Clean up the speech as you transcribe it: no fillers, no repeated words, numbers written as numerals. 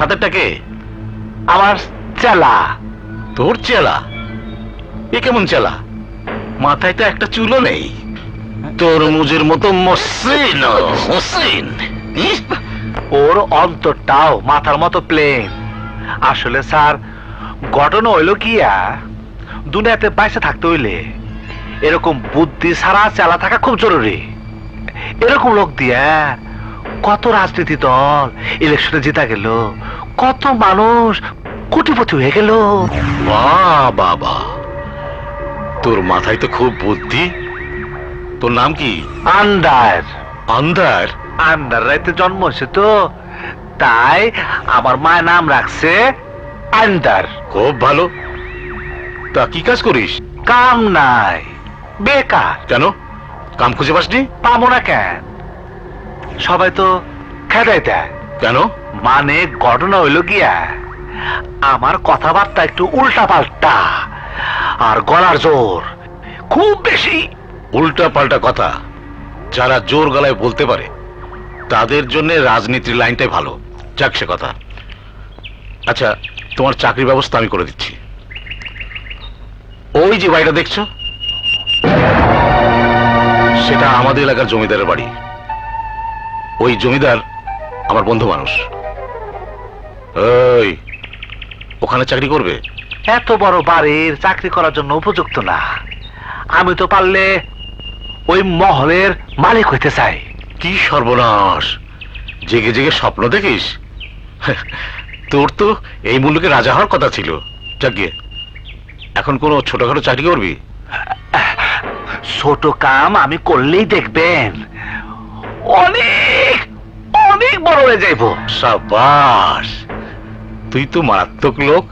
সাথেরটাকে? আমার চেলা। তোর চেলা? এ কেমন চেলা? মাথায় তো একটা চুলও নেই। তোর মুজের মতো মসৃণ মসৃণ। ওর অন্তরটাও মাথার মতো প্লেন। আসলে স্যার, ঘটনা হইল কিয়া, দুনিয়াতে বাইসে থাকতে হইলে এরকম বুদ্ধি ছাড়া চালা থাকা খুব জরুরি। এরকম লোক দিয়া কত রাজনীতি দল ইলেকশনে জিতা গেল, কত মানুষ কোটিপতি হয়ে গেল। বাহ বাবা, তোর মাথায় তো খুব বুদ্ধি। তোর নাম কি? আন্ডার। আন্দার? আন্ডার রাইতে জন্ম হয়েছে তো, তাই আমার মায়ের নাম রাখছে আন্ডার। খুব ভালো। তা কি কাজ করিস? কাম নাই, বেকার। কেন, কাম খুঁজে পাসনি? পাবো না কেন? সবাই তো খেদাই দেয়। কেন? মানে ঘটনা হইল গিয়া, আমার কথাবার্তা একটু উল্টা পাল্টা, আর গলার জোর খুব বেশি। উল্টা পাল্টা কথা যারা জোর গলায় বলতে পারে তাদের জন্য রাজনীতির লাইনটাই ভালো। যাক সে কথা। আচ্ছা, তোমার চাকরির ব্যবস্থা আমি করে দিচ্ছি। ওই যে বাড়িটা দেখছো, সেটা আমাদের এলাকার জমিদারের বাড়ি। ওই জমিদার আমার বন্ধু মানুষ। ওই ওখানে চাকরি করবে? এত বড় বাড়ির চাকরি করার জন্য উপযুক্ত না। আমি তো পারলে ওই মহলের মালিক হইতে চাই। কি সর্বনাশ, জেগে জেগে স্বপ্ন দেখিস? তোর তো এই মুলুকে রাজা হওয়ার কথা ছিল। যাকে এখন কোনো ছোটখাটো চাকরি করবি? ছোট কাম আমি করলেই দেখবেন অনেক অনেক বড় হয়ে যাইব। সাবাস, তুই তো মারাত্মক লোক।